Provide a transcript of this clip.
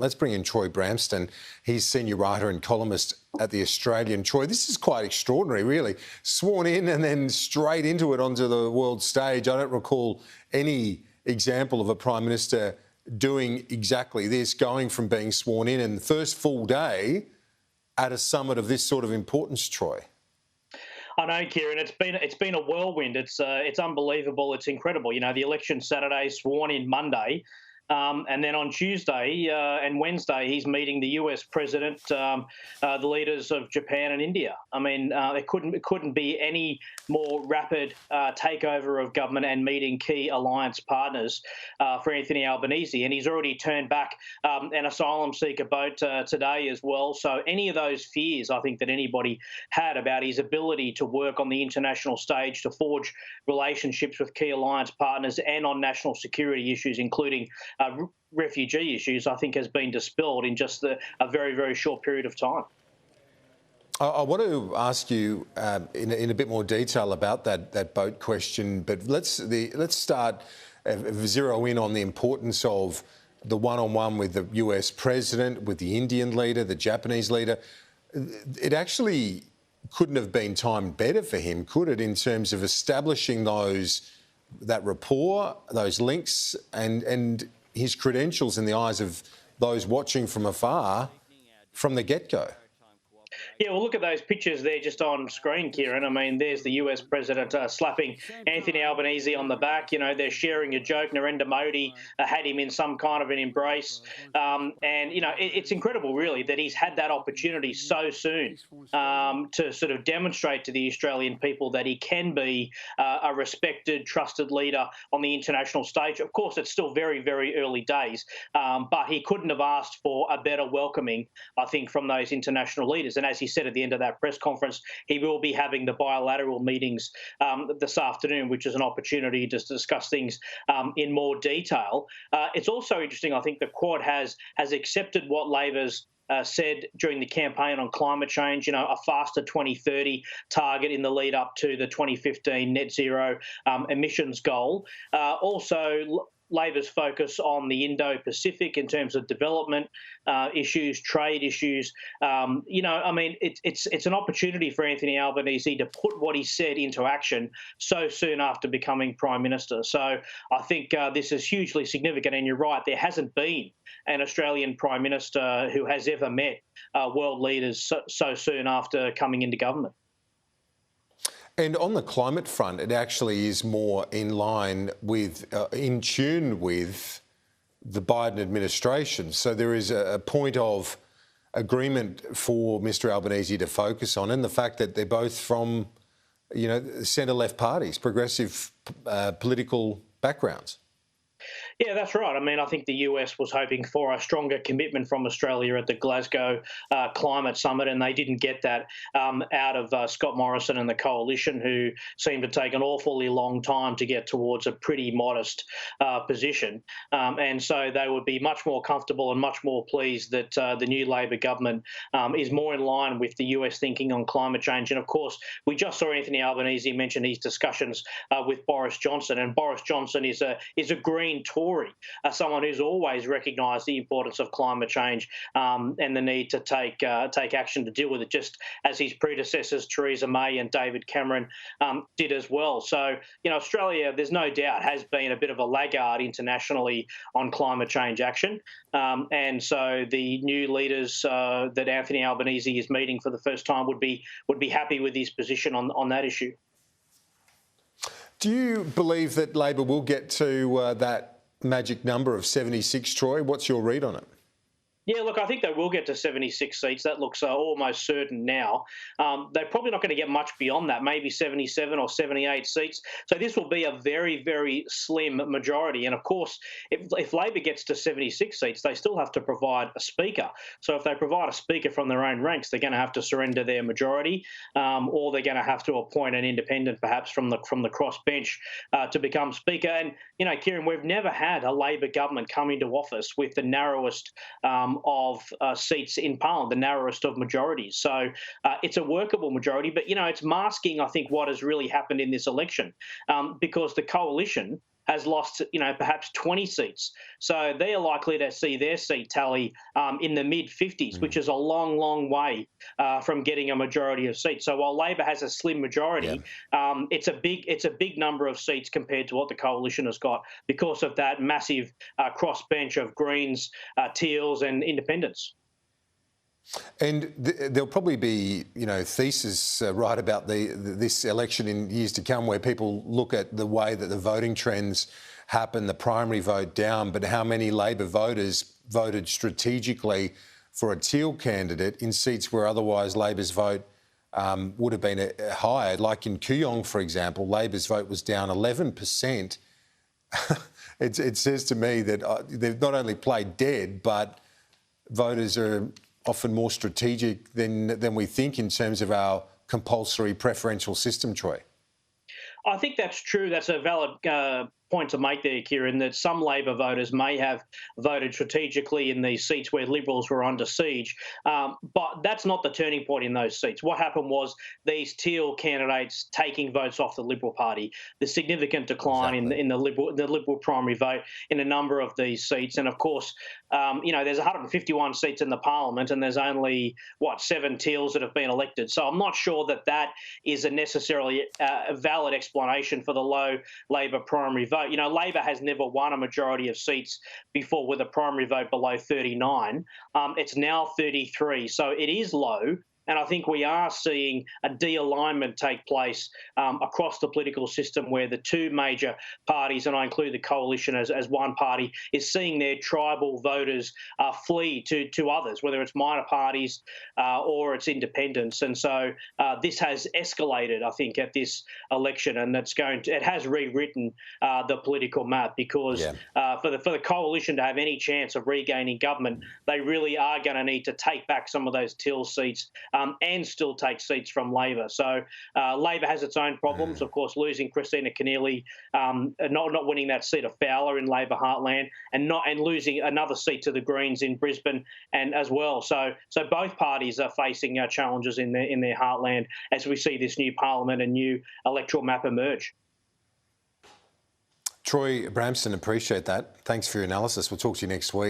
Let's bring in Troy Bramston. He's senior writer and columnist at The Australian. Troy, this is quite extraordinary, really. Sworn in and then straight into it onto the world stage. I don't recall any example of a Prime Minister doing exactly this, going from being sworn in the first full day at a summit of this sort of importance, Troy. I know, Kieran. It's been a whirlwind. It's unbelievable. It's incredible. You know, the election Saturday, sworn in Monday. And then on Tuesday and Wednesday, he's meeting the US president, the leaders of Japan and India. I mean, it couldn't be any more rapid takeover of government and meeting key alliance partners for Anthony Albanese. And he's already turned back an asylum seeker boat today as well. So any of those fears, I think, that anybody had about his ability to work on the international stage, to forge relationships with key alliance partners and on national security issues, including refugee issues, I think has been dispelled in just a very, very short period of time. I want to ask you in a bit more detail about that boat question, but let's start zero in on the importance of the one-on-one with the US president, with the Indian leader, the Japanese leader. It actually couldn't have been timed better for him, could it, in terms of establishing that rapport, those links, and his credentials in the eyes of those watching from afar from the get-go? Yeah, well, look at those pictures there just on screen, Kieran. I mean, there's the US president slapping Anthony Albanese on the back. You know, they're sharing a joke. Narendra Modi had him in some kind of an embrace. And, you know, it's incredible, really, that he's had that opportunity so soon to sort of demonstrate to the Australian people that he can be a respected, trusted leader on the international stage. Of course, it's still very, very early days, but he couldn't have asked for a better welcoming, I think, from those international leaders. And as he said at the end of that press conference, he will be having the bilateral meetings this afternoon, which is an opportunity to discuss things in more detail. It's also interesting, I think the Quad has accepted what Labor's said during the campaign on climate change, you know, a faster 2030 target in the lead up to the 2015 net zero emissions goal. Also, Labor's focus on the Indo-Pacific in terms of development issues, trade issues. You know, I mean, it's an opportunity for Anthony Albanese to put what he said into action so soon after becoming Prime Minister. So I think this is hugely significant. And you're right, there hasn't been an Australian Prime Minister who has ever met world leaders so soon after coming into government. And on the climate front, it actually is more in line with, in tune with the Biden administration. So there is a point of agreement for Mr Albanese to focus on, and the fact that they're both from, you know, centre-left parties, progressive political backgrounds. Yeah, that's right. I mean, I think the US was hoping for a stronger commitment from Australia at the Glasgow Climate Summit, and they didn't get that out of Scott Morrison and the coalition, who seemed to take an awfully long time to get towards a pretty modest position. And so they would be much more comfortable and much more pleased that the new Labor government is more in line with the US thinking on climate change. And of course, we just saw Anthony Albanese mention his discussions with Boris Johnson, and Boris Johnson is a Green Tory, someone who's always recognised the importance of climate change and the need to take action to deal with it, just as his predecessors Theresa May and David Cameron did as well. So, you know, Australia, there's no doubt, has been a bit of a laggard internationally on climate change action. And so the new leaders that Anthony Albanese is meeting for the first time would be happy with his position on that issue. Do you believe that Labor will get to that magic number of 76, Troy? What's your read on it? Yeah, look, I think they will get to 76 seats. That looks almost certain now. They're probably not going to get much beyond that, maybe 77 or 78 seats. So this will be a very, very slim majority. And of course, if Labor gets to 76 seats, they still have to provide a speaker. So if they provide a speaker from their own ranks, they're going to have to surrender their majority, or they're going to have to appoint an independent, perhaps from the crossbench, to become speaker. And, you know, Kieran, we've never had a Labor government come into office with the narrowest of seats in Parliament, the narrowest of majorities. So it's a workable majority, but, you know, it's masking, I think, what has really happened in this election, because the coalition has lost, perhaps 20 seats. So they're likely to see their seat tally in the mid-50s, which is a long, long way from getting a majority of seats. So while Labor has a slim majority, it's a big number of seats compared to what the coalition has got because of that massive crossbench of Greens, Teals, and Independents. And there'll probably be, thesis right about this election in years to come, where people look at the way that the voting trends happen, the primary vote down, but how many Labor voters voted strategically for a Teal candidate in seats where otherwise Labor's vote would have been higher. Like in Kooyong, for example, Labor's vote was down 11%. It says to me that they've not only played dead, but voters are often more strategic than we think in terms of our compulsory preferential system, Troy. I think that's true. That's a valid point to make there, Kieran, that some Labor voters may have voted strategically in these seats where Liberals were under siege. But that's not the turning point in those seats. What happened was these Teal candidates taking votes off the Liberal Party, the significant decline in the Liberal primary vote in a number of these seats. And of course, there's 151 seats in the Parliament and there's only, 7 Teals that have been elected. So I'm not sure that is a necessarily a valid explanation for the low Labor primary vote. Labor has never won a majority of seats before with a primary vote below 39. It's now 33, so it is low. And I think we are seeing a de-alignment take place across the political system where the two major parties, and I include the coalition as one party, is seeing their tribal voters flee to others, whether it's minor parties or it's independents. And so this has escalated, I think, at this election, and it has rewritten the political map because for the coalition to have any chance of regaining government, they really are going to need to take back some of those Teal seats and still take seats from Labor. So Labor has its own problems, of course, losing Christina Keneally, not winning that seat of Fowler in Labor heartland, and losing another seat to the Greens in Brisbane and as well. So both parties are facing challenges in their heartland as we see this new parliament and new electoral map emerge. Troy Bramston, appreciate that. Thanks for your analysis. We'll talk to you next week.